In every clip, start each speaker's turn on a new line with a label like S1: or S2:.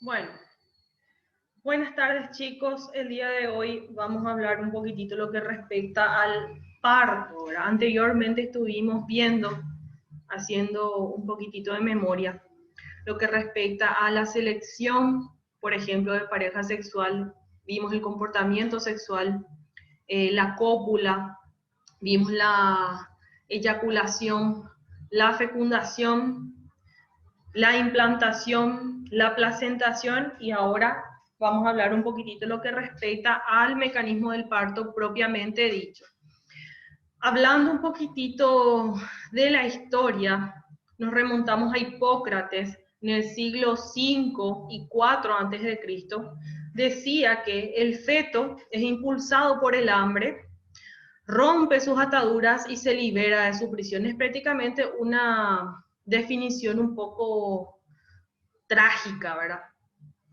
S1: Bueno, buenas tardes chicos. El día de hoy vamos a hablar un poquitito lo que respecta al parto, ¿verdad? Anteriormente estuvimos viendo, haciendo un poquitito de memoria, lo que respecta a la selección, por ejemplo, de pareja sexual. Vimos el comportamiento sexual, la cópula, vimos la eyaculación, la fecundación, la implantación, la placentación y ahora vamos a hablar un poquitito de lo que respecta al mecanismo del parto propiamente dicho. Hablando un poquitito de la historia, nos remontamos a Hipócrates en el siglo V y IV antes de Cristo. Decía que el feto es impulsado por el hambre, rompe sus ataduras y se libera de su prisión. Es prácticamente una definición un poco trágica, ¿verdad?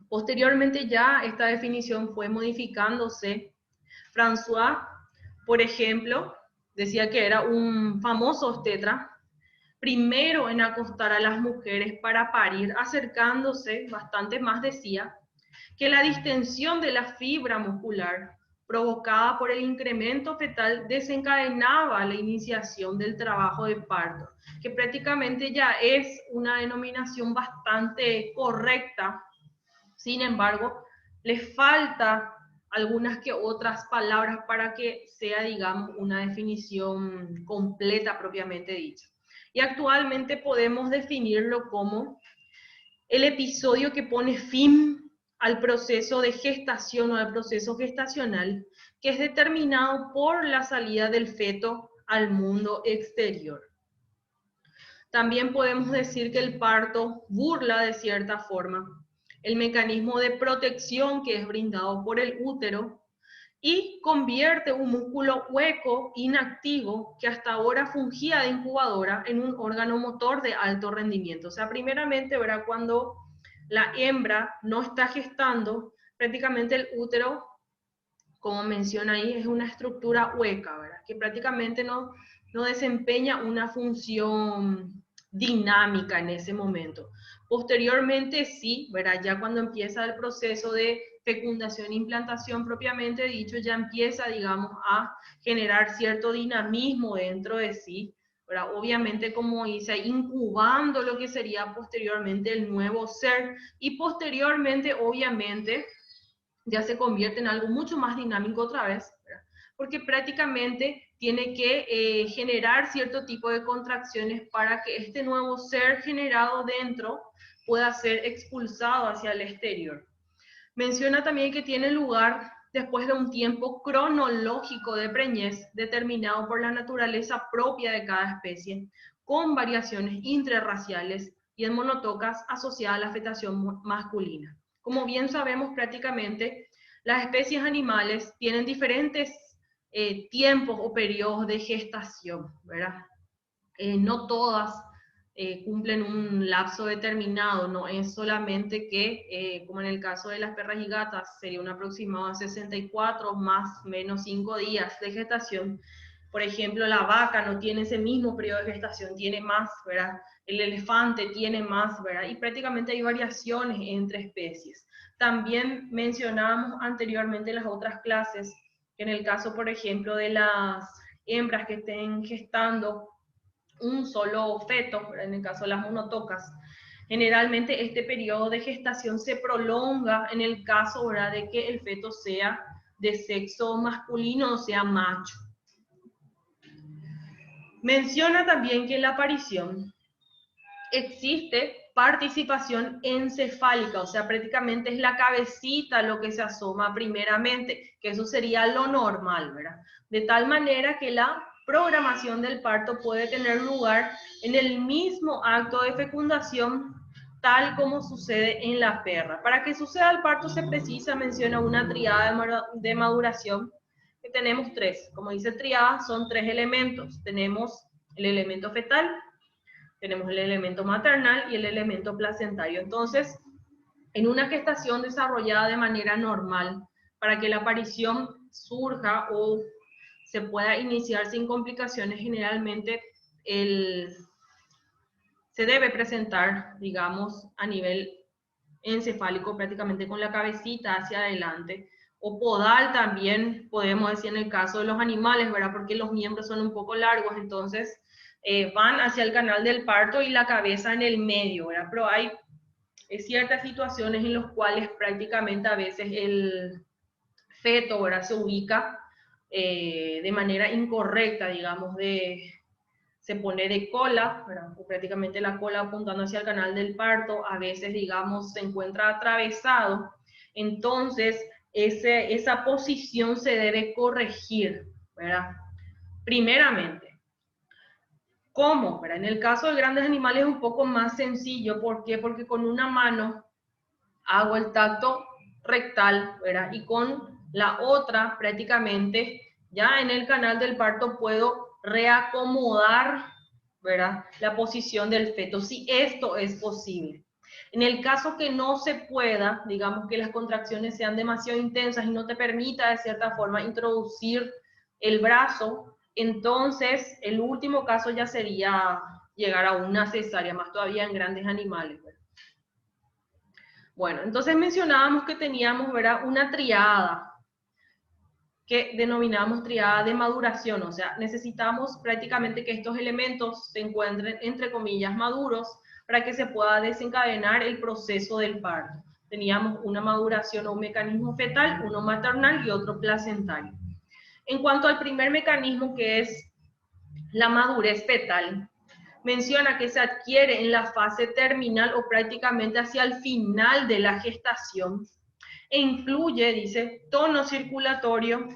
S1: Posteriormente ya esta definición fue modificándose. François, por ejemplo, decía que era un famoso obstetra, primero en acostar a las mujeres para parir, acercándose, bastante más decía, que la distensión de la fibra muscular provocada por el incremento fetal desencadenaba la iniciación del trabajo de parto, que prácticamente ya es una denominación bastante correcta. Sin embargo, les falta algunas que otras palabras para que sea, digamos, una definición completa propiamente dicha. Y actualmente podemos definirlo como el episodio que pone fin al proceso de gestación o al proceso gestacional, que es determinado por la salida del feto al mundo exterior. También podemos decir que el parto burla de cierta forma el mecanismo de protección que es brindado por el útero y convierte un músculo hueco, inactivo, que hasta ahora fungía de incubadora, en un órgano motor de alto rendimiento. O sea, primeramente, ¿verdad? Cuando la hembra no está gestando, prácticamente el útero, como menciona ahí, es una estructura hueca, ¿verdad? Que prácticamente no desempeña una función dinámica en ese momento. Posteriormente sí, ¿verdad? Ya cuando empieza el proceso de fecundación e implantación propiamente dicho, ya empieza, digamos, a generar cierto dinamismo dentro de sí, ¿verdad? Obviamente, como dice, incubando lo que sería posteriormente el nuevo ser y posteriormente, obviamente, ya se convierte en algo mucho más dinámico otra vez, ¿verdad? Porque prácticamente tiene que generar cierto tipo de contracciones para que este nuevo ser generado dentro pueda ser expulsado hacia el exterior. Menciona también que tiene lugar después de un tiempo cronológico de preñez determinado por la naturaleza propia de cada especie, con variaciones intrarraciales y en monotocas asociadas a la fectación masculina. Como bien sabemos, prácticamente las especies animales tienen diferentes tiempos o periodos de gestación, ¿verdad? No todas cumplen un lapso determinado, no es solamente que, como en el caso de las perras y gatas, sería un aproximado de 64 más menos 5 días de gestación. Por ejemplo, la vaca no tiene ese mismo periodo de gestación, tiene más, ¿verdad? El elefante tiene más, ¿verdad? Y prácticamente hay variaciones entre especies. También mencionábamos anteriormente las otras clases, que en el caso, por ejemplo, de las hembras que estén gestando un solo feto, en el caso de las monotocas, generalmente este periodo de gestación se prolonga en el caso, ¿verdad?, de que el feto sea de sexo masculino o sea macho. Menciona también que en la aparición existe participación encefálica, o sea, prácticamente es la cabecita lo que se asoma primeramente, que eso sería lo normal, ¿verdad? De tal manera que la programación del parto puede tener lugar en el mismo acto de fecundación, tal como sucede en la perra. Para que suceda el parto se precisa, menciona, una triada de maduración, que tenemos tres. Como dice triada, son tres elementos. Tenemos el elemento fetal, tenemos el elemento maternal y el elemento placentario. Entonces, en una gestación desarrollada de manera normal, para que la aparición surja o se pueda iniciar sin complicaciones, generalmente se debe presentar, digamos, a nivel encefálico prácticamente con la cabecita hacia adelante, o podal también podemos decir en el caso de los animales, ¿verdad? Porque los miembros son un poco largos, entonces van hacia el canal del parto y la cabeza en el medio, ¿verdad? Pero hay ciertas situaciones en las cuales prácticamente a veces el feto, ¿verdad? Se ubica de manera incorrecta, digamos, se pone de cola, ¿verdad? O prácticamente la cola apuntando hacia el canal del parto, a veces, digamos, se encuentra atravesado, entonces esa posición se debe corregir, ¿verdad? Primeramente. ¿Cómo? ¿Verdad? En el caso de grandes animales es un poco más sencillo, ¿por qué? Porque con una mano hago el tacto rectal, ¿verdad? Y con la otra prácticamente ya en el canal del parto puedo reacomodar, ¿verdad? La posición del feto, si esto es posible. En el caso que no se pueda, digamos que las contracciones sean demasiado intensas y no te permita de cierta forma introducir el brazo, entonces el último caso ya sería llegar a una cesárea, más todavía en grandes animales, ¿verdad? Bueno, entonces mencionábamos que teníamos, ¿verdad?, una triada que denominamos triada de maduración, o sea, necesitamos prácticamente que estos elementos se encuentren, entre comillas, maduros para que se pueda desencadenar el proceso del parto. Teníamos una maduración o un mecanismo fetal, uno maternal y otro placentario. En cuanto al primer mecanismo, que es la madurez fetal, menciona que se adquiere en la fase terminal o prácticamente hacia el final de la gestación e incluye, dice, tono circulatorio,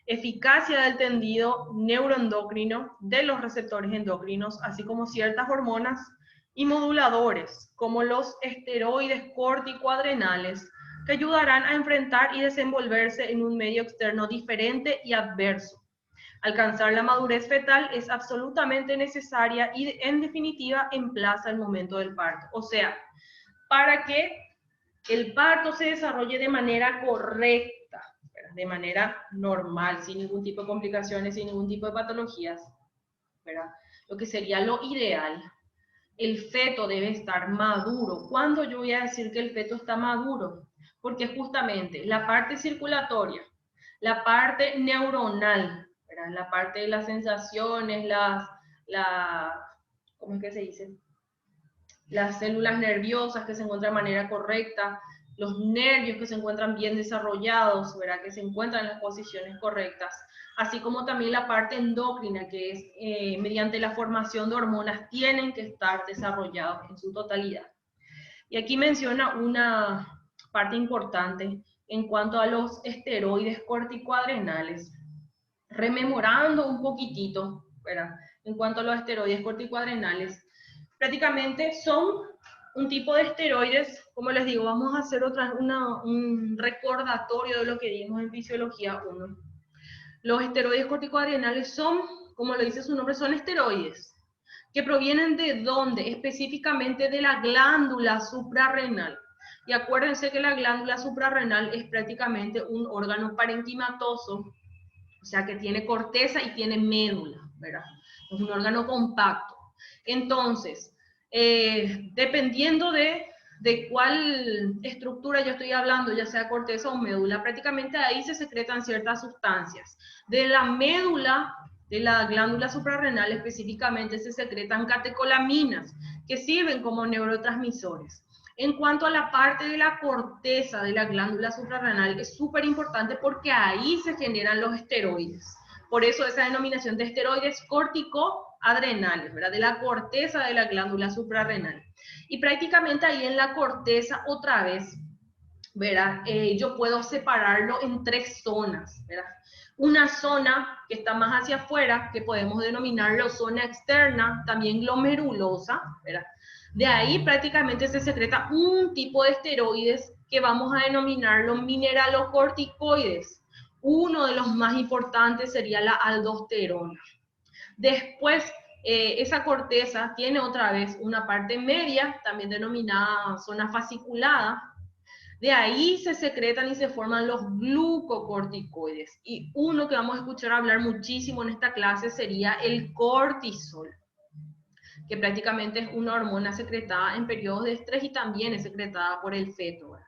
S1: eficacia del tendido neuroendocrino de los receptores endocrinos, así como ciertas hormonas y moduladores, como los esteroides corticoadrenales, que ayudarán a enfrentar y desenvolverse en un medio externo diferente y adverso. Alcanzar la madurez fetal es absolutamente necesaria y, en definitiva, emplaza el momento del parto. O sea, para que el parto se desarrolle de manera correcta, ¿verdad?, de manera normal, sin ningún tipo de complicaciones, sin ningún tipo de patologías, ¿verdad?, lo que sería lo ideal, el feto debe estar maduro. ¿Cuándo yo voy a decir que el feto está maduro? Porque justamente la parte circulatoria, la parte neuronal, ¿verdad?, la parte de las sensaciones, ¿cómo es que se dice?, las células nerviosas que se encuentran de manera correcta, los nervios que se encuentran bien desarrollados, ¿verdad?, que se encuentran en las posiciones correctas, así como también la parte endocrina, que es mediante la formación de hormonas, tienen que estar desarrollados en su totalidad. Y aquí menciona una parte importante en cuanto a los esteroides corticoadrenales, rememorando un poquitito, ¿verdad?, en cuanto a los esteroides corticoadrenales, prácticamente son un tipo de esteroides, como les digo, vamos a hacer un recordatorio de lo que vimos en Fisiología 1. Los esteroides corticoadrenales son, como lo dice su nombre, son esteroides que provienen de ¿dónde? Específicamente de la glándula suprarrenal. Y acuérdense que la glándula suprarrenal es prácticamente un órgano parenquimatoso, o sea que tiene corteza y tiene médula, ¿verdad? Es un órgano compacto. Entonces, dependiendo de cuál estructura yo estoy hablando, ya sea corteza o médula, prácticamente ahí se secretan ciertas sustancias. De la médula, de la glándula suprarrenal específicamente, se secretan catecolaminas, que sirven como neurotransmisores. En cuanto a la parte de la corteza de la glándula suprarrenal, es súper importante porque ahí se generan los esteroides. Por eso esa denominación de esteroides corticoadrenales, ¿verdad?, de la corteza de la glándula suprarrenal. Y prácticamente ahí en la corteza, otra vez, ¿verdad?, yo puedo separarlo en tres zonas, ¿verdad? Una zona que está más hacia afuera, que podemos denominarlo zona externa, también glomerulosa, ¿verdad? De ahí prácticamente se secreta un tipo de esteroides que vamos a denominarlo mineralocorticoides. Uno de los más importantes sería la aldosterona. Después, esa corteza tiene otra vez una parte media, también denominada zona fasciculada. De ahí se secretan y se forman los glucocorticoides. Y uno que vamos a escuchar hablar muchísimo en esta clase sería el cortisol. que prácticamente es una hormona secretada en periodos de estrés y también es secretada por el feto, ¿verdad?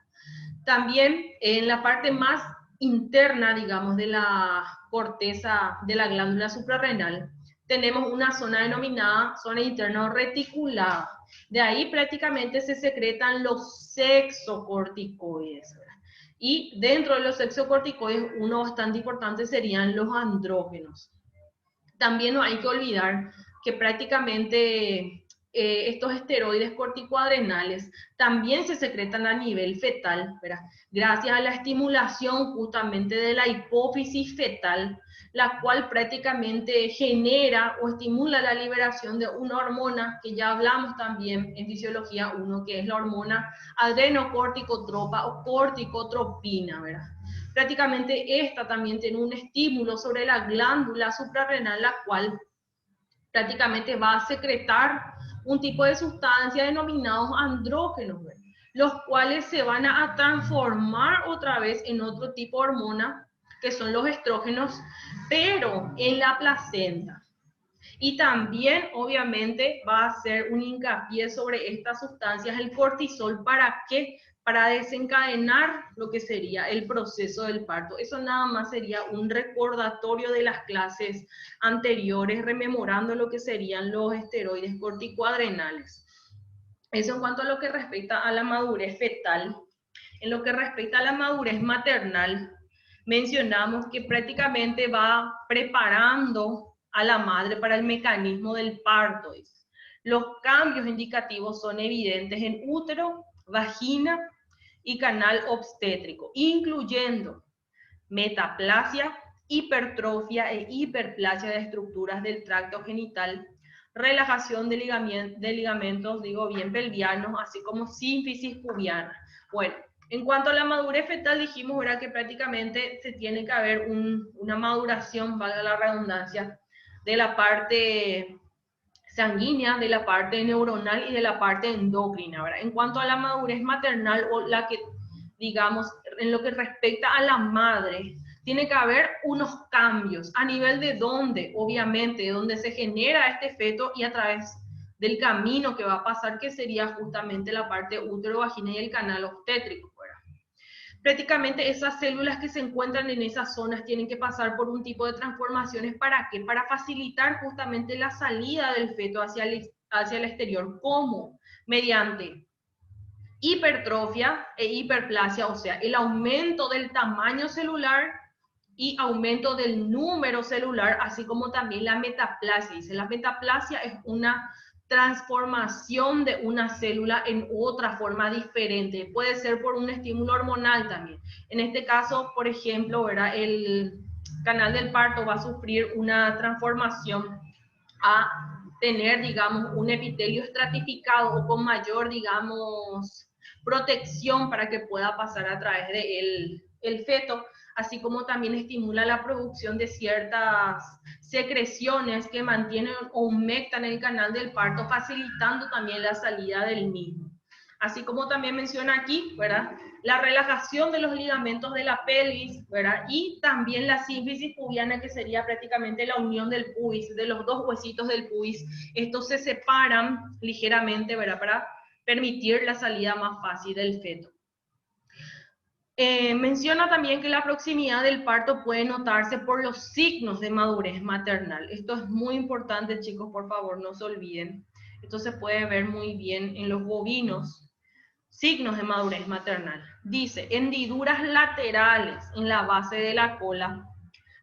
S1: También en la parte más interna, digamos, de la corteza de la glándula suprarrenal, tenemos una zona denominada zona interna o reticulada. De ahí prácticamente se secretan los sexocorticoides, ¿verdad? Y dentro de los sexocorticoides, uno bastante importante serían los andrógenos. También no hay que olvidar que prácticamente estos esteroides corticoadrenales también se secretan a nivel fetal, ¿verdad? Gracias a la estimulación justamente de la hipófisis fetal, la cual prácticamente genera o estimula la liberación de una hormona que ya hablamos también en fisiología 1, que es la hormona adrenocorticotropa o corticotropina, ¿verdad? Prácticamente esta también tiene un estímulo sobre la glándula suprarrenal, la cual prácticamente va a secretar un tipo de sustancia denominados andrógenos, ¿verdad? Los cuales se van a transformar otra vez en otro tipo de hormona, que son los estrógenos, pero en la placenta. Y también, obviamente, va a hacer un hincapié sobre estas sustancias, el cortisol, ¿para qué? Para desencadenar lo que sería el proceso del parto. Eso nada más sería un recordatorio de las clases anteriores, rememorando lo que serían los esteroides corticoadrenales. Eso en cuanto a lo que respecta a la madurez fetal. En lo que respecta a la madurez maternal, mencionamos que prácticamente va preparando a la madre para el mecanismo del parto. Los cambios indicativos son evidentes en útero, vagina y canal obstétrico, incluyendo metaplasia, hipertrofia e hiperplasia de estructuras del tracto genital, relajación de ligamentos, digo bien, pelvianos, así como sínfisis pubiana. Bueno, en cuanto a la madurez fetal, dijimos, ¿verdad?, que prácticamente se tiene que haber una maduración, valga la redundancia, de la parte sanguínea, de la parte neuronal y de la parte endocrina, ¿verdad? En cuanto a la madurez maternal, o la que, digamos, en lo que respecta a la madre, tiene que haber unos cambios a nivel de dónde, obviamente, de dónde se genera este feto y a través del camino que va a pasar, que sería justamente la parte útero, vagina y el canal obstétrico, ¿verdad? Prácticamente esas células que se encuentran en esas zonas tienen que pasar por un tipo de transformaciones. ¿Para qué? Para facilitar justamente la salida del feto hacia el exterior. ¿Cómo? Mediante hipertrofia e hiperplasia, o sea, el aumento del tamaño celular y aumento del número celular, así como también la metaplasia. Dice, la metaplasia es una transformación de una célula en otra forma diferente. Puede ser por un estímulo hormonal también. En este caso, por ejemplo, ¿verdad?, el canal del parto va a sufrir una transformación a tener, digamos, un epitelio estratificado o con mayor, digamos, protección para que pueda pasar a través de el feto, así como también estimula la producción de ciertas secreciones que mantienen o humectan el canal del parto, facilitando también la salida del mismo. Así como también menciona aquí, ¿verdad?, la relajación de los ligamentos de la pelvis, ¿verdad?, y también la sínfisis pubiana, que sería prácticamente la unión del pubis, de los dos huesitos del pubis. Estos se separan ligeramente, ¿verdad?, para permitir la salida más fácil del feto. Menciona también que la proximidad del parto puede notarse por los signos de madurez maternal. Esto es muy importante, chicos, por favor, no se olviden. Esto se puede ver muy bien en los bovinos. Signos de madurez maternal. Dice, hendiduras laterales en la base de la cola,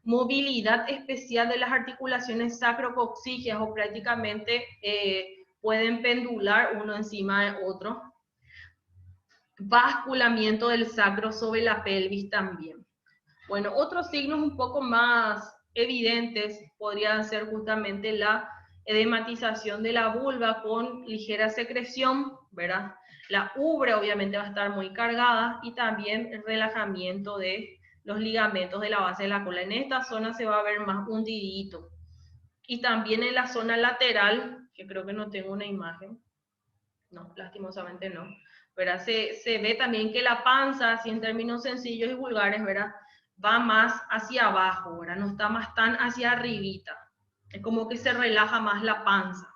S1: movilidad especial de las articulaciones sacrococcígeas, o prácticamente pueden pendular uno encima de otro. Basculamiento del sacro sobre la pelvis también. Bueno, otros signos un poco más evidentes podrían ser justamente la edematización de la vulva con ligera secreción, ¿verdad? La ubre obviamente va a estar muy cargada, y también el relajamiento de los ligamentos de la base de la cola. En esta zona se va a ver más hundidito. Y también en la zona lateral, que creo que no tengo una imagen, no, lastimosamente no, ¿verdad? Se ve también que la panza, así en términos sencillos y vulgares, ¿verdad?, va más hacia abajo, ¿verdad?, no está más tan hacia arribita. Es como que se relaja más la panza.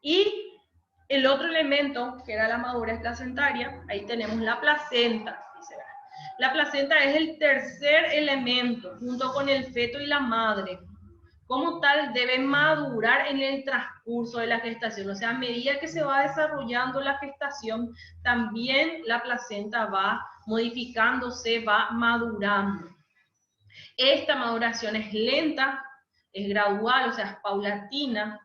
S1: Y el otro elemento, que era la madurez placentaria, ahí tenemos la placenta. La placenta es el tercer elemento, junto con el feto y la madre. Como tal, debe madurar en el transcurso de la gestación. O sea, a medida que se va desarrollando la gestación, también la placenta va modificándose, va madurando. Esta maduración es lenta, es gradual, o sea, es paulatina,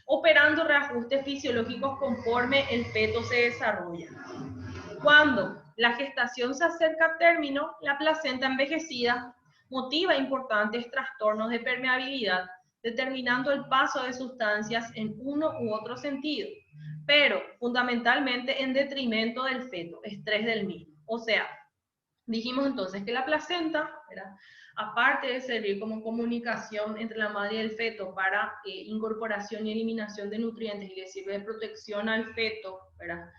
S1: operando reajustes fisiológicos conforme el feto se desarrolla. Cuando la gestación se acerca a término, la placenta envejecida motiva importantes trastornos de permeabilidad, determinando el paso de sustancias en uno u otro sentido, pero fundamentalmente en detrimento del feto, estrés del mismo. O sea, dijimos entonces que la placenta, ¿verdad?, aparte de servir como comunicación entre la madre y el feto para incorporación y eliminación de nutrientes y le sirve de protección al feto, ¿verdad?,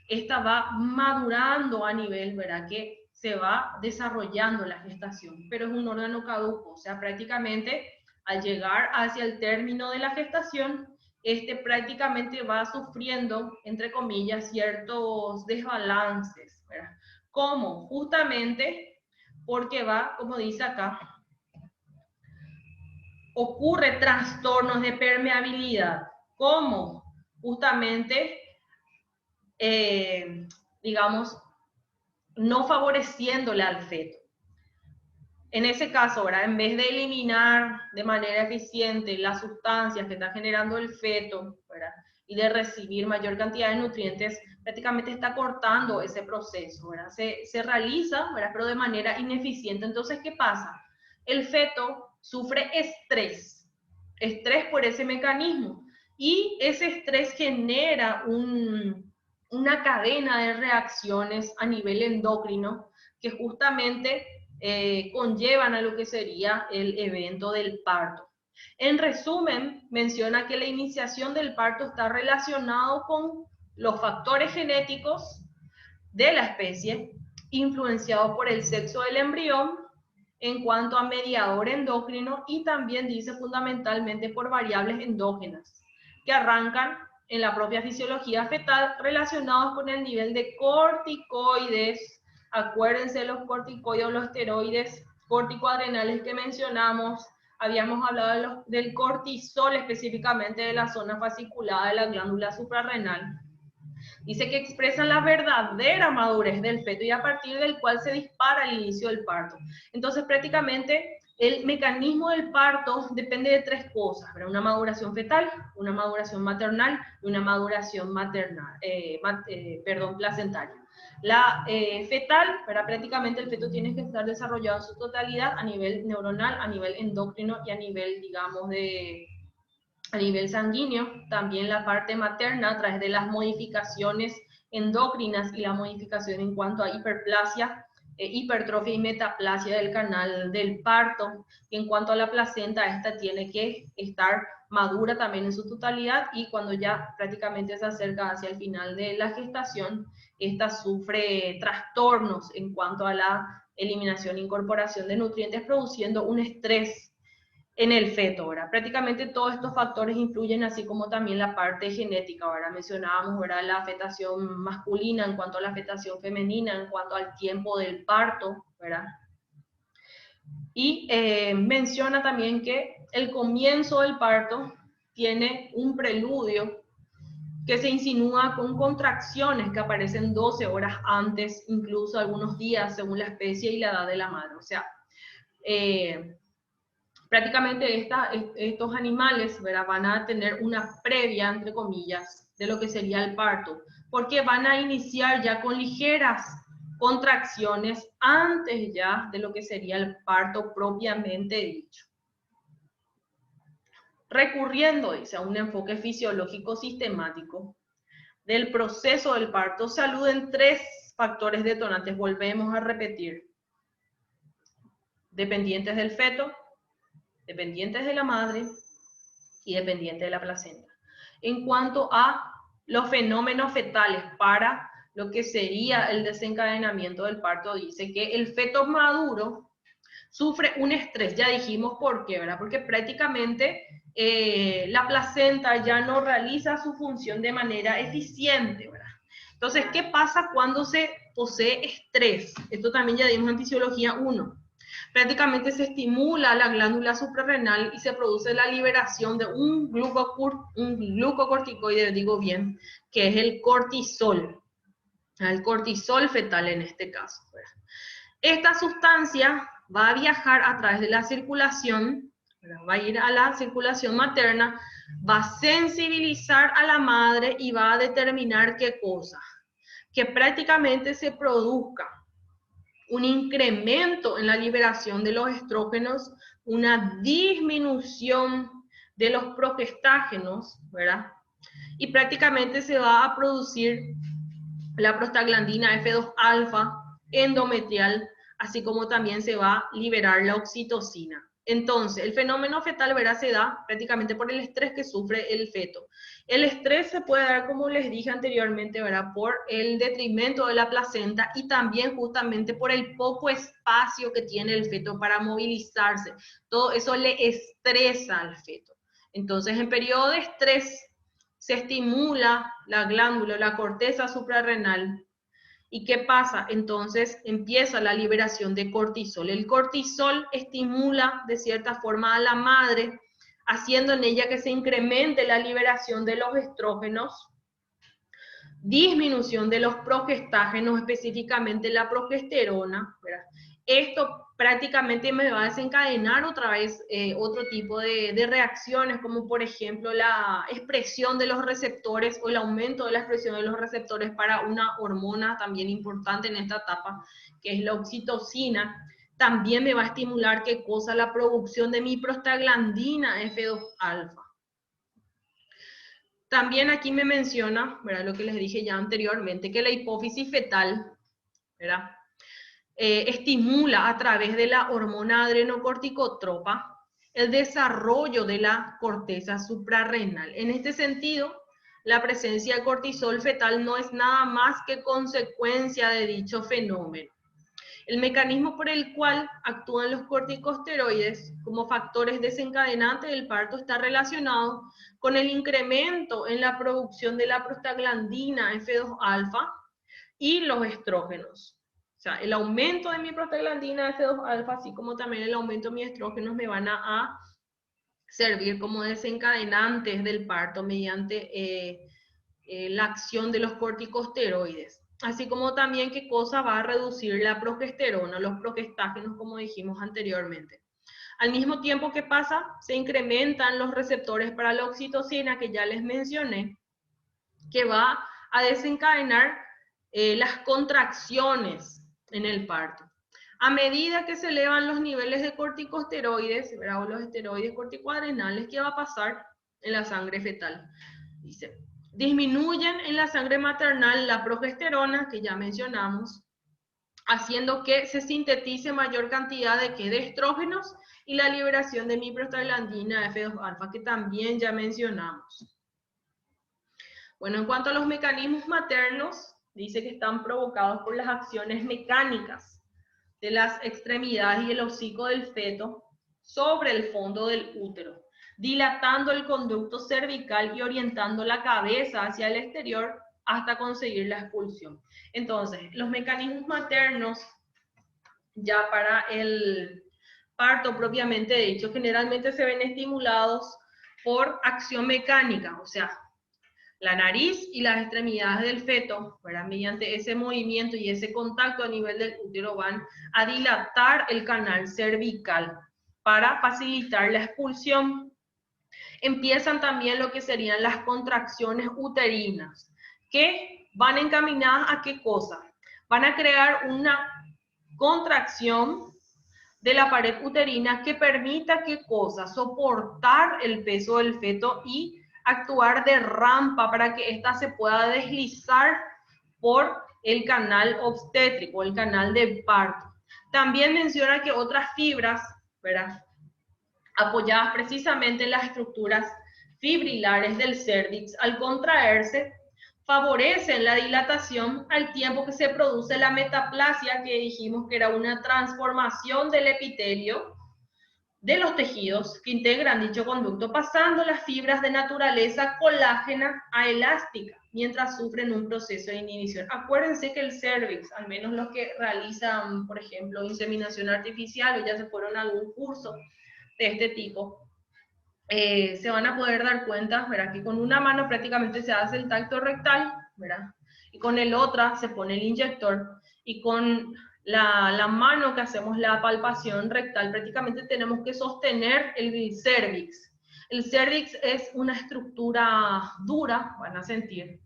S1: esta va madurando a nivel, ¿verdad?, que se va desarrollando la gestación, pero es un órgano caduco, o sea, prácticamente al llegar hacia el término de la gestación, prácticamente va sufriendo, entre comillas, ciertos desbalances, ¿verdad? ¿Cómo? Justamente porque va, como dice acá, ocurre trastornos de permeabilidad. ¿Cómo? Justamente, digamos, no favoreciéndole al feto. En ese caso, ¿verdad?, en vez de eliminar de manera eficiente las sustancias que está generando el feto, ¿verdad?, y de recibir mayor cantidad de nutrientes, prácticamente está cortando ese proceso, ¿verdad? Se realiza, ¿verdad?, pero de manera ineficiente. Entonces, ¿qué pasa? El feto sufre estrés por ese mecanismo, y ese estrés genera una cadena de reacciones a nivel endocrino que justamente conllevan a lo que sería el evento del parto. En resumen, menciona que la iniciación del parto está relacionado con los factores genéticos de la especie, influenciados por el sexo del embrión en cuanto a mediador endocrino, y también dice fundamentalmente por variables endógenas que arrancan en la propia fisiología fetal relacionados con el nivel de corticoides. Acuérdense de los corticoides o los esteroides corticoadrenales que mencionamos. Habíamos hablado del cortisol, específicamente de la zona fasciculada de la glándula suprarrenal. Dice que expresan la verdadera madurez del feto y a partir del cual se dispara el inicio del parto. Entonces, prácticamente, el mecanismo del parto depende de tres cosas, ¿verdad? Una maduración fetal, una maduración maternal y una maduración placentaria. La fetal, ¿verdad?, prácticamente el feto tiene que estar desarrollado en su totalidad a nivel neuronal, a nivel endocrino y a nivel, digamos, a nivel sanguíneo. También la parte materna a través de las modificaciones endocrinas y la modificación en cuanto a hiperplasia, hipertrofia y metaplasia del canal del parto. Y en cuanto a la placenta, esta tiene que estar madura también en su totalidad, y cuando ya prácticamente se acerca hacia el final de la gestación, esta sufre trastornos en cuanto a la eliminación e incorporación de nutrientes, produciendo un estrés en el feto, ¿verdad? Prácticamente todos estos factores influyen, así como también la parte genética, ¿verdad? Mencionábamos, ¿verdad?, la fetación masculina en cuanto a la fetación femenina, en cuanto al tiempo del parto, ¿verdad? Y menciona también que el comienzo del parto tiene un preludio que se insinúa con contracciones que aparecen 12 horas antes, incluso algunos días, según la especie y la edad de la madre. O sea, prácticamente estos animales, ¿verdad?, van a tener una previa, entre comillas, de lo que sería el parto, porque van a iniciar ya con ligeras contracciones antes ya de lo que sería el parto propiamente dicho. Recurriendo, dice, a un enfoque fisiológico sistemático del proceso del parto, se aluden tres factores detonantes, volvemos a repetir: dependientes del feto, dependientes de la madre y dependientes de la placenta. En cuanto a los fenómenos fetales para lo que sería el desencadenamiento del parto, dice que el feto maduro sufre un estrés. Ya dijimos por qué, ¿verdad? Porque prácticamente la placenta ya no realiza su función de manera eficiente, ¿verdad? Entonces, ¿qué pasa cuando se posee estrés? Esto también ya dimos en fisiología 1. Prácticamente se estimula la glándula suprarrenal y se produce la liberación de un glucocorticoide, digo bien, que es el cortisol fetal en este caso, ¿verdad? Esta sustancia va a viajar a través de la circulación, ¿verdad? Va a ir a la circulación materna, va a sensibilizar a la madre y va a determinar qué cosa, que prácticamente se produzca un incremento en la liberación de los estrógenos, una disminución de los progestágenos, ¿verdad? Y prácticamente se va a producir la prostaglandina F2 alfa endometrial, así como también se va a liberar la oxitocina. Entonces, el fenómeno fetal, ¿verdad? Se da prácticamente por el estrés que sufre el feto. El estrés se puede dar, como les dije anteriormente, ¿verdad? Por el detrimento de la placenta y también justamente por el poco espacio que tiene el feto para movilizarse. Todo eso le estresa al feto. Entonces, en periodo de estrés, se estimula la glándula, la corteza suprarrenal. ¿Y qué pasa? Entonces empieza la liberación de cortisol. El cortisol estimula de cierta forma a la madre, haciendo en ella que se incremente la liberación de los estrógenos, disminución de los progestágenos, específicamente la progesterona, ¿verdad? Esto prácticamente me va a desencadenar otra vez otro tipo de reacciones, como por ejemplo la expresión de los receptores o el aumento de la expresión de los receptores para una hormona también importante en esta etapa, que es la oxitocina. También me va a estimular, ¿qué cosa? La producción de mi prostaglandina F2 alfa. También aquí me menciona, ¿verdad? Lo que les dije ya anteriormente, que la hipófisis fetal, ¿verdad? Estimula a través de la hormona adrenocorticotropa el desarrollo de la corteza suprarrenal. En este sentido, la presencia de cortisol fetal no es nada más que consecuencia de dicho fenómeno. El mecanismo por el cual actúan los corticosteroides como factores desencadenantes del parto está relacionado con el incremento en la producción de la prostaglandina F2 alfa y los estrógenos. O sea, el aumento de mi prostaglandina F2 alfa, así como también el aumento de mis estrógenos, me van a servir como desencadenantes del parto mediante la acción de los corticosteroides. Así como también qué cosa va a reducir la progesterona, los progestágenos, como dijimos anteriormente. Al mismo tiempo que pasa, se incrementan los receptores para la oxitocina, que ya les mencioné, que va a desencadenar las contracciones en el parto. A medida que se elevan los niveles de corticosteroides, o los esteroides corticoadrenales, ¿qué va a pasar en la sangre fetal? Dice, disminuyen en la sangre maternal la progesterona, que ya mencionamos, haciendo que se sintetice mayor cantidad de estrógenos y la liberación de mi prostaglandina F2 alfa, que también ya mencionamos. Bueno, en cuanto a los mecanismos maternos, dice que están provocados por las acciones mecánicas de las extremidades y el hocico del feto sobre el fondo del útero, dilatando el conducto cervical y orientando la cabeza hacia el exterior hasta conseguir la expulsión. Entonces, los mecanismos maternos ya para el parto propiamente dicho, generalmente se ven estimulados por acción mecánica, o sea, la nariz y las extremidades del feto, ¿verdad? Mediante ese movimiento y ese contacto a nivel del útero van a dilatar el canal cervical para facilitar la expulsión. Empiezan también lo que serían las contracciones uterinas, que van encaminadas a qué cosa? Van a crear una contracción de la pared uterina que permita qué cosa? Soportar el peso del feto y actuar de rampa para que ésta se pueda deslizar por el canal obstétrico, el canal de parto. También menciona que otras fibras, ¿verdad?, apoyadas precisamente en las estructuras fibrilares del cérvix, al contraerse, favorecen la dilatación al tiempo que se produce la metaplasia, que dijimos que era una transformación del epitelio de los tejidos que integran dicho conducto, pasando las fibras de naturaleza colágena a elástica, mientras sufren un proceso de inhibición. Acuérdense que el cervix, al menos los que realizan, por ejemplo, inseminación artificial o ya se fueron a algún curso de este tipo, se van a poder dar cuenta, ¿verdad? Que con una mano prácticamente se hace el tacto rectal, ¿verdad? Y con el otra se pone el inyector, y con la mano que hacemos la palpación rectal, prácticamente tenemos que sostener el cervix. El cervix es una estructura dura, van a sentir.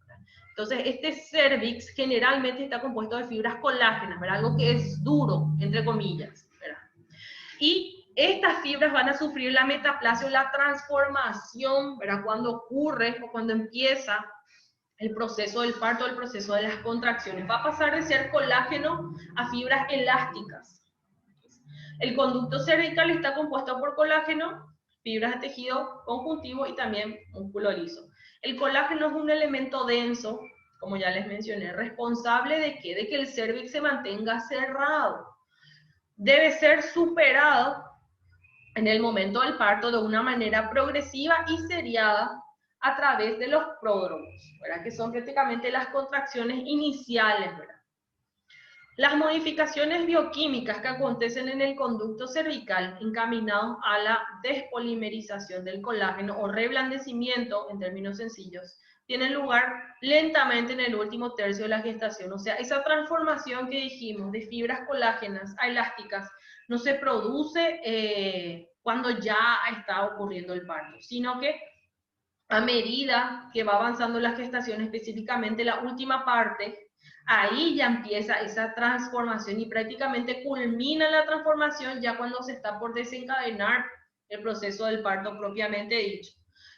S1: Entonces, este cervix generalmente está compuesto de fibras colágenas, ¿verdad? Algo que es duro, entre comillas, ¿verdad? Y estas fibras van a sufrir la metaplasia o la transformación, ¿verdad? Cuando ocurre o cuando empieza el proceso del parto, el proceso de las contracciones. Va a pasar de ser colágeno a fibras elásticas. El conducto cervical está compuesto por colágeno, fibras de tejido conjuntivo y también músculo liso. El colágeno es un elemento denso, como ya les mencioné, responsable de que el cervix se mantenga cerrado. Debe ser superado en el momento del parto de una manera progresiva y seriada a través de los pródromos, ¿verdad? Que son prácticamente las contracciones iniciales, ¿verdad? Las modificaciones bioquímicas que acontecen en el conducto cervical encaminados a la despolimerización del colágeno o reblandecimiento, en términos sencillos, tienen lugar lentamente en el último tercio de la gestación. O sea, esa transformación que dijimos de fibras colágenas a elásticas no se produce cuando ya está ocurriendo el parto, sino que a medida que va avanzando la gestación, específicamente la última parte, ahí ya empieza esa transformación y prácticamente culmina la transformación ya cuando se está por desencadenar el proceso del parto propiamente dicho.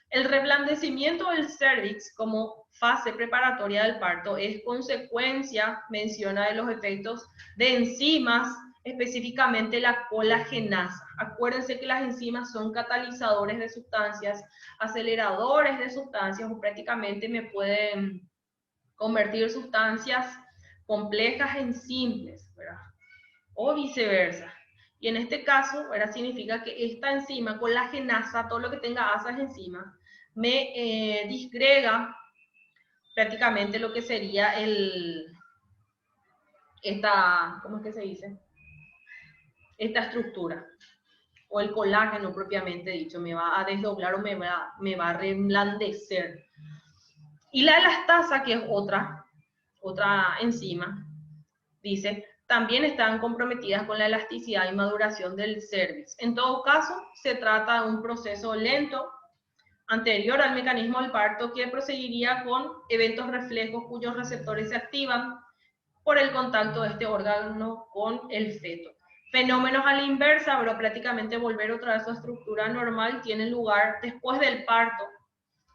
S1: El reblandecimiento del cervix como fase preparatoria del parto es consecuencia, menciona, de los efectos de enzimas, específicamente la colagenasa. Acuérdense que las enzimas son catalizadores de sustancias, aceleradores de sustancias, o prácticamente me pueden convertir sustancias complejas en simples, ¿verdad? O viceversa. Y en este caso, ¿verdad? Significa que esta enzima colagenasa, todo lo que tenga asas encima, me disgrega prácticamente lo que sería ¿cómo es que se dice? Esta estructura, o el colágeno propiamente dicho, me va a desdoblar o me va a reblandecer. Y la elastasa, que es otra enzima, dice, también están comprometidas con la elasticidad y maduración del cervix. En todo caso, se trata de un proceso lento, anterior al mecanismo del parto, que proseguiría con eventos reflejos cuyos receptores se activan por el contacto de este órgano con el feto. Fenómenos a la inversa, pero prácticamente volver otra vez a su estructura normal, tienen lugar después del parto.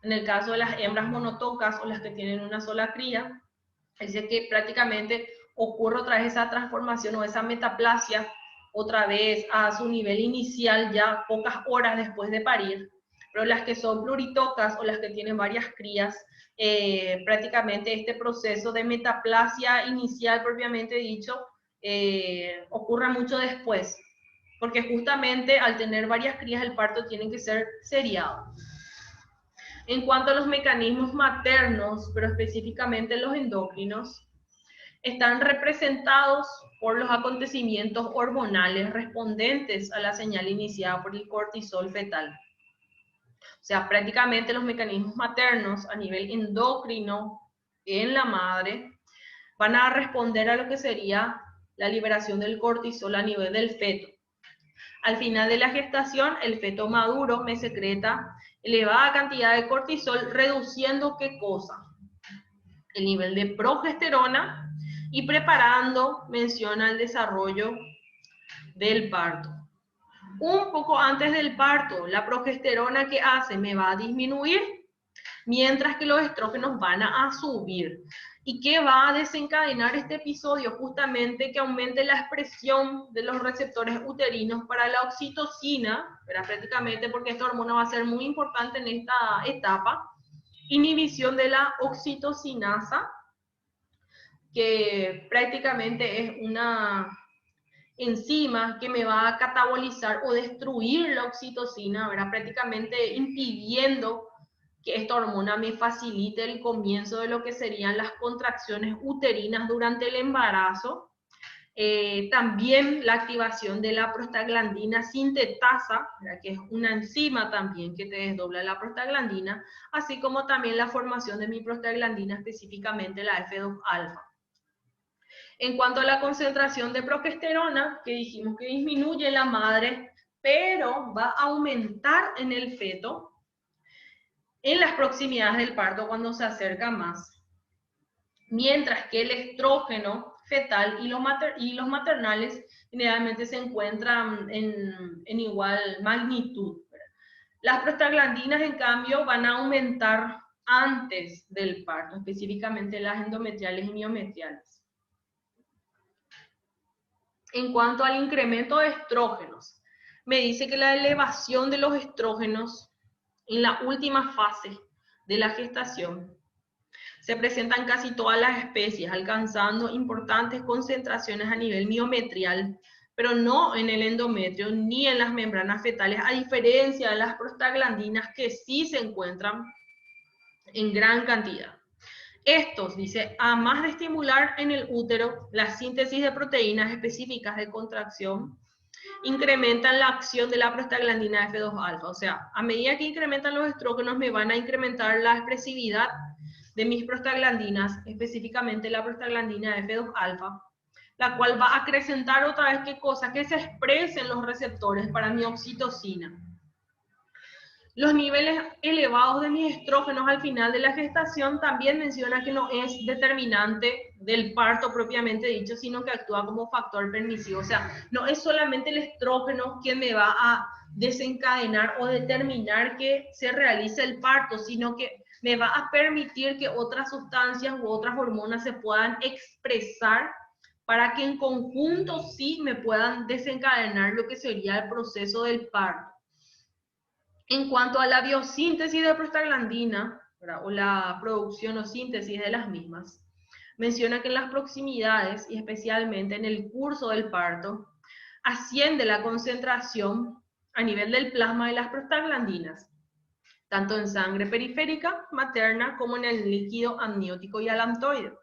S1: En el caso de las hembras monotocas o las que tienen una sola cría, es decir, que prácticamente ocurre otra vez esa transformación o esa metaplasia otra vez a su nivel inicial ya pocas horas después de parir. Pero las que son pluritocas o las que tienen varias crías, prácticamente este proceso de metaplasia inicial propiamente dicho ocurre mucho después, porque justamente al tener varias crías el parto tiene que ser seriado. En cuanto a los mecanismos maternos, pero específicamente los endocrinos, están representados por los acontecimientos hormonales respondentes a la señal iniciada por el cortisol fetal. O sea, prácticamente los mecanismos maternos a nivel endocrino en la madre van a responder a lo que sería la liberación del cortisol a nivel del feto. Al final de la gestación, el feto maduro me secreta elevada cantidad de cortisol, reduciendo ¿qué cosa? El nivel de progesterona y preparando, menciona, el desarrollo del parto. Un poco antes del parto, la progesterona que hace me va a disminuir, mientras que los estrógenos van a subir. ¿Y qué va a desencadenar este episodio? Justamente que aumente la expresión de los receptores uterinos para la oxitocina, ¿verdad? Prácticamente porque esta hormona va a ser muy importante en esta etapa. Inhibición de la oxitocinasa, que prácticamente es una enzima que me va a catabolizar o destruir la oxitocina, ¿verdad? Prácticamente impidiendo que esta hormona me facilite el comienzo de lo que serían las contracciones uterinas durante el embarazo. También la activación de la prostaglandina sintetasa, ¿verdad? Que es una enzima también que te desdobla la prostaglandina, así como también la formación de mi prostaglandina, específicamente la F2-alfa. En cuanto a la concentración de progesterona, que dijimos que disminuye en la madre, pero va a aumentar en el feto en las proximidades del parto cuando se acerca más, mientras que el estrógeno fetal y los maternales generalmente se encuentran en igual magnitud. Las prostaglandinas, en cambio, van a aumentar antes del parto, específicamente las endometriales y miometriales. En cuanto al incremento de estrógenos, me dice que la elevación de los estrógenos en la última fase de la gestación se presenta en casi todas las especies, alcanzando importantes concentraciones a nivel miometrial, pero no en el endometrio ni en las membranas fetales, a diferencia de las prostaglandinas que sí se encuentran en gran cantidad. Estos, dice, además de estimular en el útero la síntesis de proteínas específicas de contracción, incrementan la acción de la prostaglandina F2-alfa. O sea, a medida que incrementan los estrógenos, me van a incrementar la expresividad de mis prostaglandinas, específicamente la prostaglandina F2-alfa, la cual va a acrecentar otra vez qué cosa, que se expresen los receptores para mi oxitocina. Los niveles elevados de mis estrógenos al final de la gestación también menciona que no es determinante del parto propiamente dicho, sino que actúa como factor permisivo. O sea, no es solamente el estrógeno quien me va a desencadenar o determinar que se realice el parto, sino que me va a permitir que otras sustancias u otras hormonas se puedan expresar para que en conjunto sí me puedan desencadenar lo que sería el proceso del parto. En cuanto a la biosíntesis de prostaglandina, ¿verdad? O la producción o síntesis de las mismas, menciona que en las proximidades y especialmente en el curso del parto, asciende la concentración a nivel del plasma de las prostaglandinas, tanto en sangre periférica materna como en el líquido amniótico y alantoide.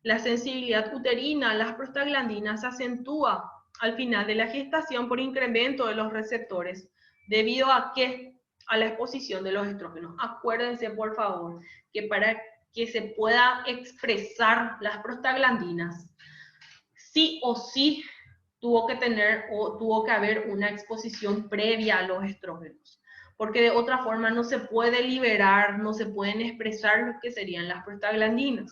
S1: La sensibilidad uterina a las prostaglandinas se acentúa al final de la gestación por incremento de los receptores, debido a que a la exposición de los estrógenos. Acuérdense, por favor, que para que se pueda expresar las prostaglandinas, sí o sí tuvo que tener o tuvo que haber una exposición previa a los estrógenos, porque de otra forma no se puede liberar, no se pueden expresar lo que serían las prostaglandinas.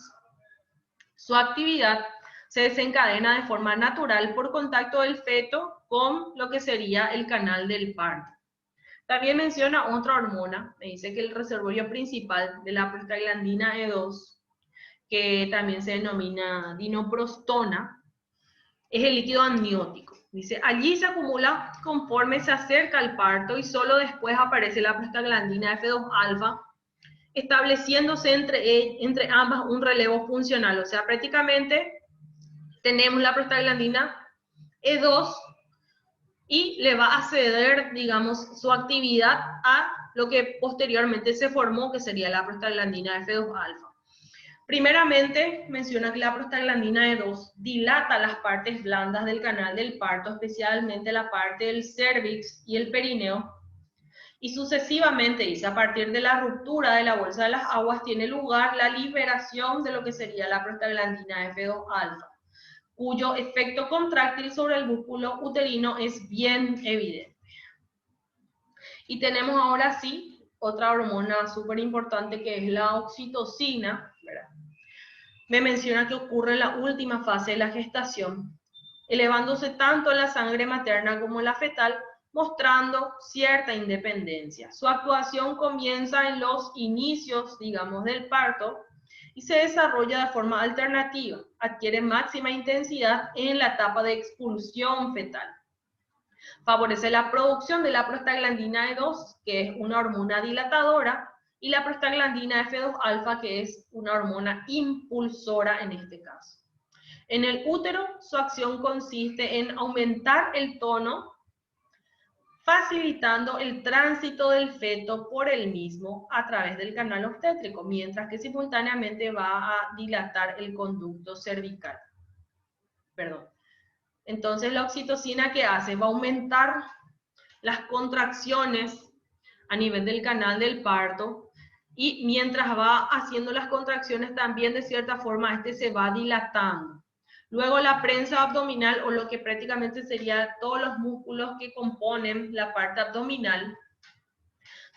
S1: Su actividad se desencadena de forma natural por contacto del feto con lo que sería el canal del parto. También menciona otra hormona, me dice que el reservorio principal de la prostaglandina E2, que también se denomina dinoprostona, es el líquido amniótico. Dice, allí se acumula conforme se acerca al parto y solo después aparece la prostaglandina F2-alfa, estableciéndose entre ambas un relevo funcional. O sea, prácticamente tenemos la prostaglandina E2 y le va a ceder, digamos, su actividad a lo que posteriormente se formó, que sería la prostaglandina F2-alfa. Primeramente, menciona que la prostaglandina E2 dilata las partes blandas del canal del parto, especialmente la parte del cérvix y el perineo, y sucesivamente, dice, a partir de la ruptura de la bolsa de las aguas tiene lugar la liberación de lo que sería la prostaglandina F2-alfa, cuyo efecto contráctil sobre el músculo uterino es bien evidente. Y tenemos ahora sí otra hormona súper importante que es la oxitocina, ¿verdad? Me menciona que ocurre en la última fase de la gestación, elevándose tanto en la sangre materna como en la fetal, mostrando cierta independencia. Su actuación comienza en los inicios, digamos, del parto y se desarrolla de forma alternativa. Adquiere máxima intensidad en la etapa de expulsión fetal. Favorece la producción de la prostaglandina E2, que es una hormona dilatadora, y la prostaglandina F2-alfa, que es una hormona impulsora en este caso. En el útero, su acción consiste en aumentar el tono, facilitando el tránsito del feto por el mismo a través del canal obstétrico, mientras que simultáneamente va a dilatar el conducto cervical. Perdón. Entonces, la oxitocina, ¿qué hace? Va a aumentar las contracciones a nivel del canal del parto, y mientras va haciendo las contracciones también de cierta forma este se va dilatando. Luego la prensa abdominal, o lo que prácticamente sería todos los músculos que componen la parte abdominal,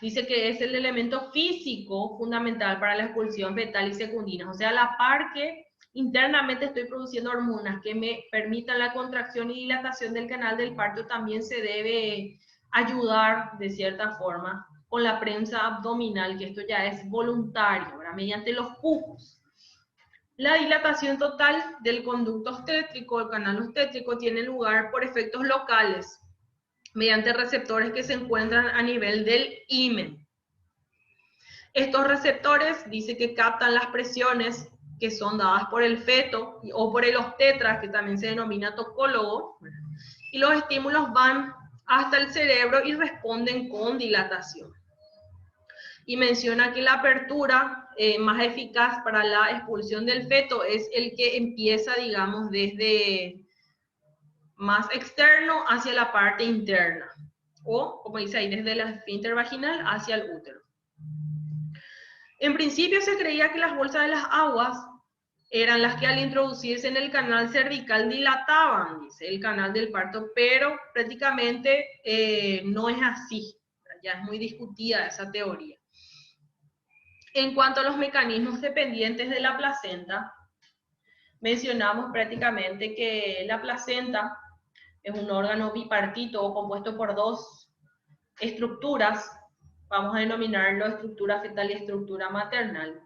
S1: dice que es el elemento físico fundamental para la expulsión fetal y secundina. O sea, la par que internamente estoy produciendo hormonas que me permitan la contracción y dilatación del canal del parto, también se debe ayudar de cierta forma con la prensa abdominal, que esto ya es voluntario, ¿verdad? Mediante los pujos. La dilatación total del conducto obstétrico, el canal obstétrico, tiene lugar por efectos locales, mediante receptores que se encuentran a nivel del himen. Estos receptores dice que captan las presiones que son dadas por el feto o por el obstetra, que también se denomina tocólogo, y los estímulos van hasta el cerebro y responden con dilatación. Y menciona que la apertura más eficaz para la expulsión del feto es el que empieza, digamos, desde más externo hacia la parte interna, o, como dice ahí, desde la esfínter vaginal hacia el útero. En principio se creía que las bolsas de las aguas eran las que al introducirse en el canal cervical dilataban, dice, el canal del parto, pero prácticamente no es así, ya es muy discutida esa teoría. En cuanto a los mecanismos dependientes de la placenta, mencionamos prácticamente que la placenta es un órgano bipartito o compuesto por dos estructuras, vamos a denominarlo estructura fetal y estructura maternal.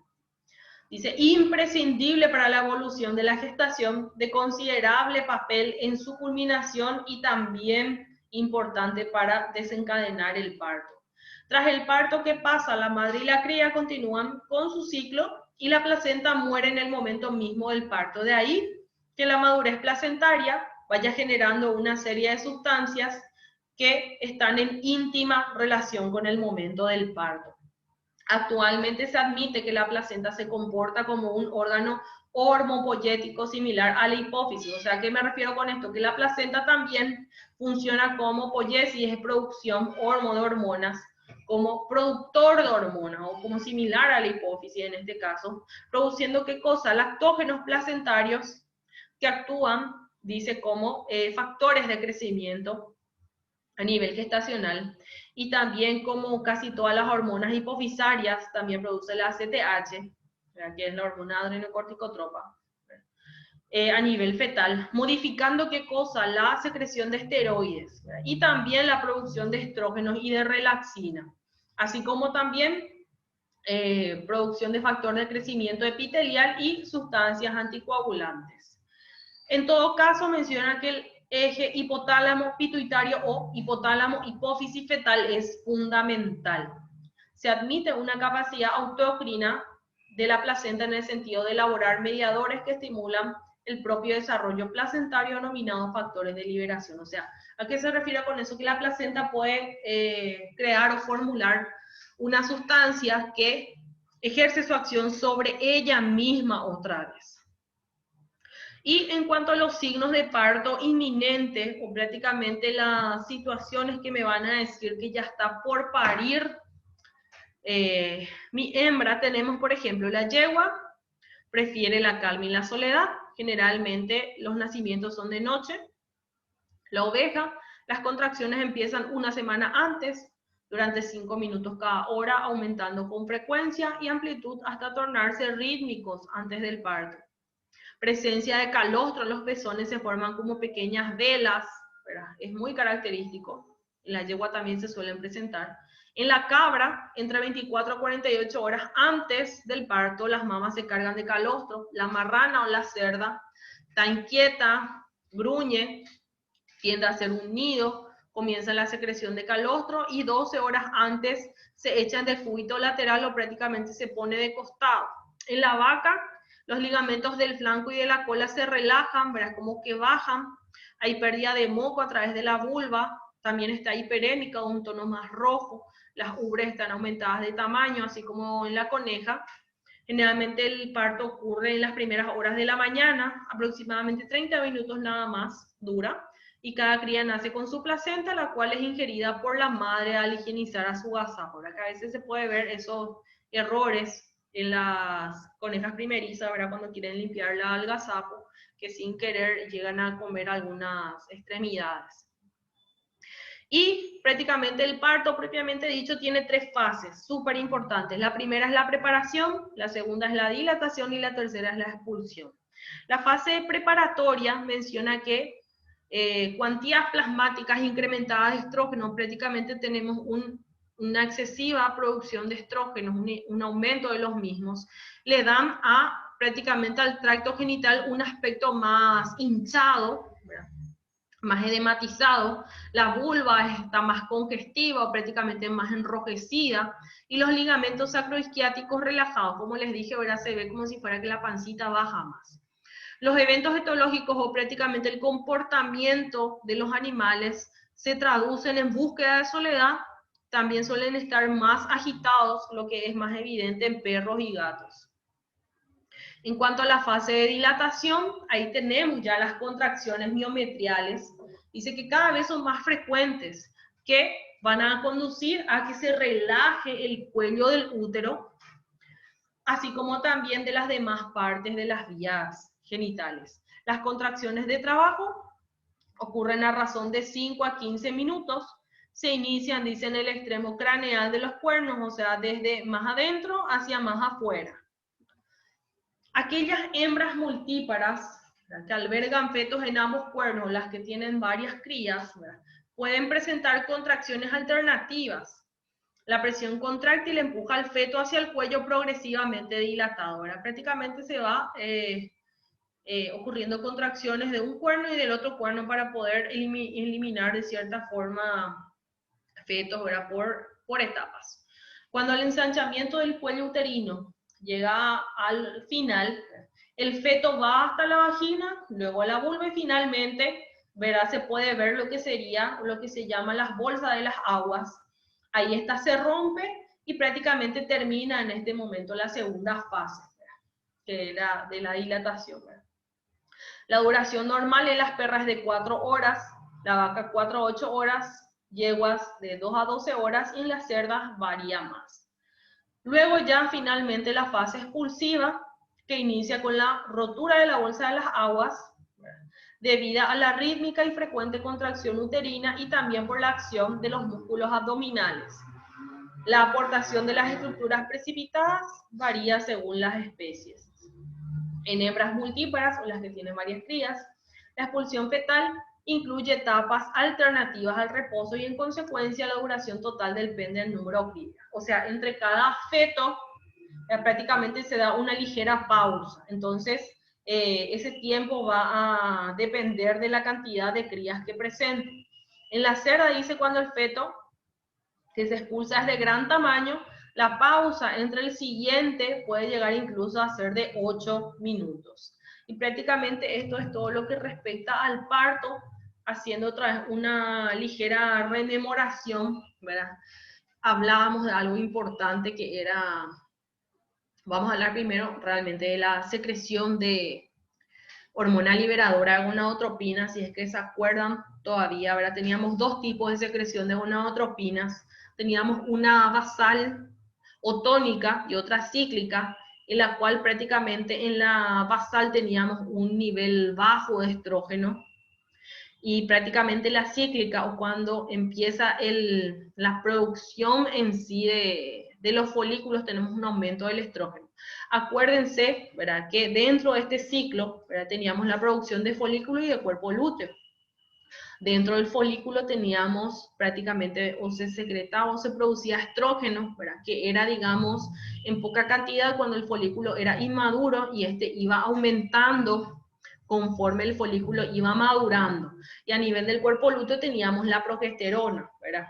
S1: Dice, imprescindible para la evolución de la gestación, de considerable papel en su culminación y también importante para desencadenar el parto. Tras el parto, ¿qué pasa? La madre y la cría continúan con su ciclo y la placenta muere en el momento mismo del parto. De ahí que la madurez placentaria vaya generando una serie de sustancias que están en íntima relación con el momento del parto. Actualmente se admite que la placenta se comporta como un órgano hormopoyético similar a la hipófisis. O sea, ¿a qué me refiero con esto? Que la placenta también funciona como poiesis, es producción de hormonas, como productor de hormonas, o como similar a la hipófisis en este caso, produciendo ¿qué cosa? Lactógenos placentarios que actúan, dice, como factores de crecimiento a nivel gestacional, y también como casi todas las hormonas hipofisarias, también produce la ACTH, que es la hormona adrenocorticotropa, a nivel fetal, modificando ¿qué cosa? La secreción de esteroides, ¿verdad? Y también la producción de estrógenos y de relaxina, así como también producción de factor de crecimiento epitelial y sustancias anticoagulantes. En todo caso, menciona que el eje hipotálamo pituitario o hipotálamo hipófisis fetal es fundamental. Se admite una capacidad autocrina de la placenta en el sentido de elaborar mediadores que estimulan el propio desarrollo placentario, denominados factores de liberación. O sea, ¿a qué se refiere con eso? Que la placenta puede crear o formular una sustancia que ejerce su acción sobre ella misma otra vez. Y en cuanto a los signos de parto inminente, o prácticamente las situaciones que me van a decir que ya está por parir mi hembra, tenemos por ejemplo la yegua, prefiere la calma y la soledad, generalmente los nacimientos son de noche. La oveja, las contracciones empiezan una semana antes, durante 5 minutos cada hora, aumentando con frecuencia y amplitud hasta tornarse rítmicos antes del parto. Presencia de calostro en los pezones, se forman como pequeñas velas, ¿verdad? Es muy característico. En la yegua también se suelen presentar. En la cabra, entre 24 a 48 horas antes del parto, las mamas se cargan de calostro. La marrana o la cerda está inquieta, gruñe, tiende a hacer un nido, comienza la secreción de calostro y 12 horas antes se echan de cúbito lateral o prácticamente se pone de costado. En la vaca, Los ligamentos del flanco y de la cola se relajan, ¿verdad? Como que bajan. Hay pérdida de moco a través de la vulva. También está hiperémica, un tono más rojo. Las ubres están aumentadas de tamaño, así como en la coneja. Generalmente el parto ocurre en las primeras horas de la mañana, aproximadamente 30 minutos nada más dura, y cada cría nace con su placenta, la cual es ingerida por la madre al higienizar a su gazapo. Ahora que a veces se puede ver esos errores en las conejas primerizas, ¿verdad? Cuando quieren limpiar la algazapo, que sin querer llegan a comer algunas extremidades. Y prácticamente el parto propiamente dicho tiene 3 fases súper importantes. La primera es la preparación, la segunda es la dilatación y la tercera es la expulsión. La fase preparatoria menciona que cuantías plasmáticas incrementadas de estrógeno, prácticamente tenemos una excesiva producción de estrógenos, un aumento de los mismos, le dan prácticamente al tracto genital un aspecto más hinchado, ¿verdad? Más edematizado, la vulva está más congestiva o prácticamente más enrojecida, y los ligamentos sacroisquiáticos relajados, como les dije, ahora se ve como si fuera que la pancita baja más. Los eventos etológicos o prácticamente el comportamiento de los animales se traducen en búsqueda de soledad, también suelen estar más agitados, lo que es más evidente en perros y gatos. En cuanto a la fase de dilatación, ahí tenemos ya las contracciones miometriales. Dice que cada vez son más frecuentes, que van a conducir a que se relaje el cuello del útero, así como también de las demás partes de las vías genitales. Las contracciones de trabajo ocurren a razón de 5 a 15 minutos. Se inician, dice, en el extremo craneal de los cuernos, o sea, desde más adentro hacia más afuera. Aquellas hembras multíparas que albergan fetos en ambos cuernos, las que tienen varias crías, pueden presentar contracciones alternativas. La presión contráctil empuja al feto hacia el cuello progresivamente dilatado. Prácticamente se va ocurriendo contracciones de un cuerno y del otro cuerno para poder eliminar de cierta forma fetos, por etapas. Cuando el ensanchamiento del cuello uterino llega al final, el feto va hasta la vagina, luego a la vulva y finalmente, se puede ver lo que sería, lo que se llama las bolsas de las aguas. Ahí esta se rompe y prácticamente termina en este momento la segunda fase, que era de la dilatación. La duración normal en las perras es de 4 horas, la vaca 4 a 8 horas, yeguas de 2 a 12 horas y en las cerdas varía más. Luego ya finalmente la fase expulsiva, que inicia con la rotura de la bolsa de las aguas, debido a la rítmica y frecuente contracción uterina y también por la acción de los músculos abdominales. La aportación de las estructuras precipitadas varía según las especies. En hembras multíparas o las que tienen varias crías, la expulsión fetal incluye etapas alternativas al reposo y en consecuencia la duración total depende del número de crías. O sea, entre cada feto prácticamente se da una ligera pausa. Entonces, ese tiempo va a depender de la cantidad de crías que presente. En la cerda dice cuando el feto que se expulsa es de gran tamaño, la pausa entre el siguiente puede llegar incluso a ser de 8 minutos. Y prácticamente esto es todo lo que respecta al parto, haciendo otra vez una ligera rememoración, ¿verdad? Hablábamos de algo importante que era, vamos a hablar primero realmente de la secreción de hormona liberadora de gonadotropina, si es que se acuerdan todavía, ¿verdad? Teníamos 2 tipos de secreción de gonadotropinas. Teníamos una basal o tónica y otra cíclica, en la cual prácticamente en la basal teníamos un nivel bajo de estrógeno, y prácticamente la cíclica, o cuando empieza la producción en sí de los folículos, tenemos un aumento del estrógeno. Acuérdense, ¿verdad?, que dentro de este ciclo, ¿verdad?, teníamos la producción de folículo y de cuerpo lúteo. Dentro del folículo teníamos prácticamente, o se secretaba o se producía estrógeno, ¿verdad?, que era, digamos, en poca cantidad cuando el folículo era inmaduro, y este iba aumentando conforme el folículo iba madurando. Y a nivel del cuerpo lúteo teníamos la progesterona, ¿verdad?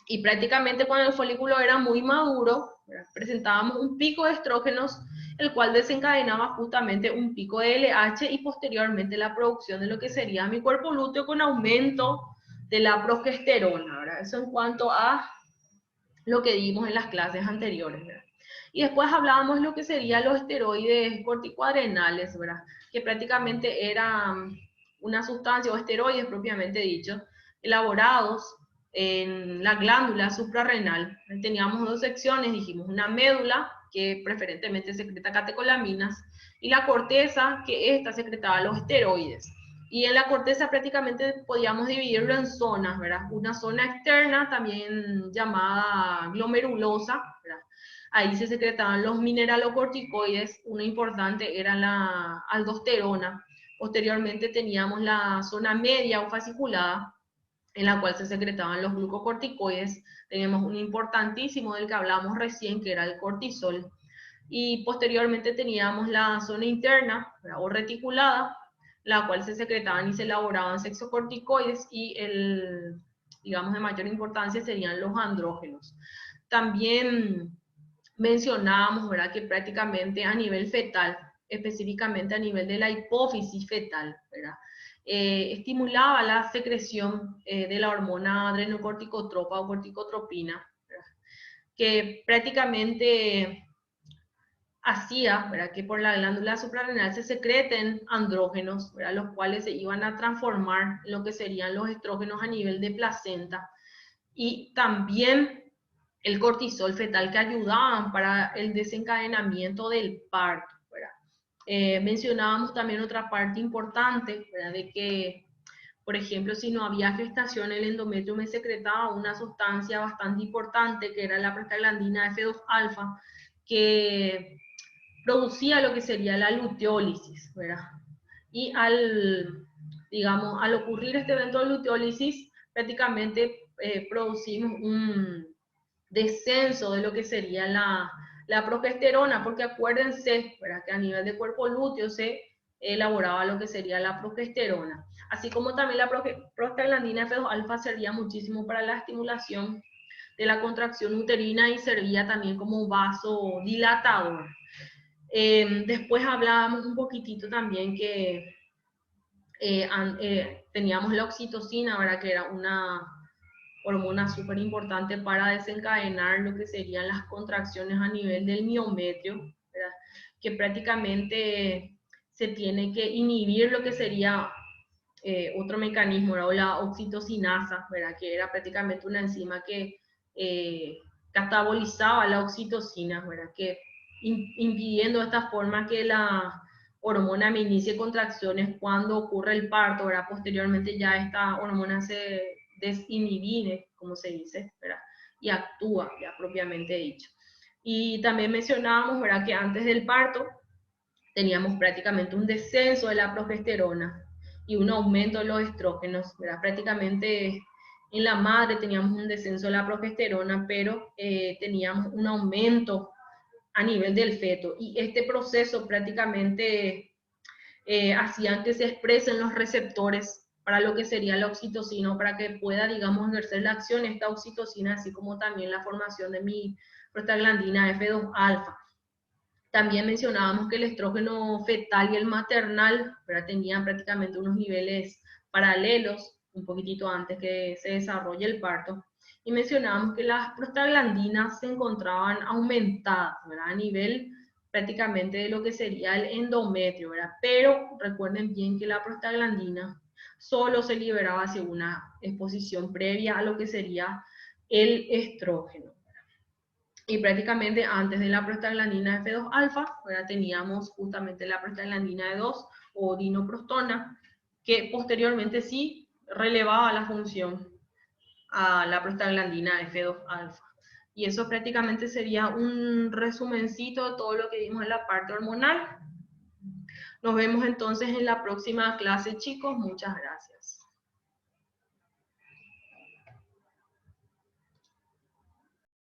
S1: Y prácticamente cuando el folículo era muy maduro, ¿verdad?, presentábamos un pico de estrógenos, el cual desencadenaba justamente un pico de LH y posteriormente la producción de lo que sería mi cuerpo lúteo con aumento de la progesterona, ¿verdad? Eso en cuanto a lo que dimos en las clases anteriores, ¿verdad? Y después hablábamos de lo que serían los esteroides corticoadrenales, ¿verdad?, que prácticamente eran una sustancia, o esteroides propiamente dicho, elaborados en la glándula suprarrenal. Teníamos dos secciones, dijimos, una médula, que preferentemente secreta catecolaminas, y la corteza, que esta secretaba los esteroides. Y en la corteza prácticamente podíamos dividirlo en zonas, ¿verdad? Una zona externa, también llamada glomerulosa, ¿verdad? Ahí se secretaban los mineralocorticoides, una importante era la aldosterona. Posteriormente teníamos la zona media o fasciculada, en la cual se secretaban los glucocorticoides. Tenemos un importantísimo del que hablamos recién, que era el cortisol. Y posteriormente teníamos la zona interna, ¿verdad?, o reticulada, la cual se secretaban y se elaboraban sexocorticoides, y el, digamos, de mayor importancia serían los andrógenos. También mencionábamos, ¿verdad?, que prácticamente a nivel fetal, específicamente a nivel de la hipófisis fetal, ¿verdad?, estimulaba la secreción de la hormona adrenocorticotropa o corticotropina, ¿verdad?, que prácticamente hacía, ¿verdad?, que por la glándula suprarrenal se secreten andrógenos, ¿verdad?, los cuales se iban a transformar en lo que serían los estrógenos a nivel de placenta, y también el cortisol fetal, que ayudaban para el desencadenamiento del parto, ¿verdad? Mencionábamos también otra parte importante, ¿verdad?, de que, por ejemplo, si no había gestación, el endometrio me secretaba una sustancia bastante importante, que era la prostaglandina F2-alfa, que producía lo que sería la luteólisis, ¿verdad? Y digamos, al ocurrir este evento de luteólisis, prácticamente producimos un descenso de lo que sería la progesterona, porque acuérdense, ¿verdad?, que a nivel de cuerpo lúteo se elaboraba lo que sería la progesterona, así como también la prostaglandina F2-alfa servía muchísimo para la estimulación de la contracción uterina y servía también como vasodilatador. Después hablábamos un poquitito también que teníamos la oxitocina, ¿verdad?, que era una hormona súper importante para desencadenar lo que serían las contracciones a nivel del miometrio, ¿verdad?, que prácticamente se tiene que inhibir lo que sería otro mecanismo, ¿verdad?, o la oxitocinasa, ¿verdad?, que era prácticamente una enzima que catabolizaba la oxitocina, ¿verdad?, que impidiendo de esta forma que la hormona me inicie contracciones cuando ocurre el parto, ¿verdad? Posteriormente ya esta hormona se desinhibine, como se dice, ¿verdad?, y actúa, ya propiamente dicho. Y también mencionábamos, ¿verdad?, que antes del parto teníamos prácticamente un descenso de la progesterona y un aumento de los estrógenos, ¿verdad? Prácticamente en la madre teníamos un descenso de la progesterona, pero teníamos un aumento a nivel del feto, y este proceso prácticamente hacían que se expresen los receptores para lo que sería la oxitocina, para que pueda, digamos, ejercer la acción esta oxitocina, así como también la formación de mi prostaglandina F2-alfa. También mencionábamos que el estrógeno fetal y el maternal, ¿verdad?, tenían prácticamente unos niveles paralelos, un poquitito antes que se desarrolle el parto. Y mencionábamos que las prostaglandinas se encontraban aumentadas, ¿verdad?, a nivel prácticamente de lo que sería el endometrio, ¿verdad? Pero recuerden bien que la prostaglandina solo se liberaba hacia una exposición previa a lo que sería el estrógeno. Y prácticamente antes de la prostaglandina F2-alfa, teníamos justamente la prostaglandina E2 o dinoprostona, que posteriormente sí relevaba la función a la prostaglandina F2-alfa. Y eso prácticamente sería un resumencito de todo lo que vimos en la parte hormonal. Nos vemos entonces en la próxima clase, chicos. Muchas gracias.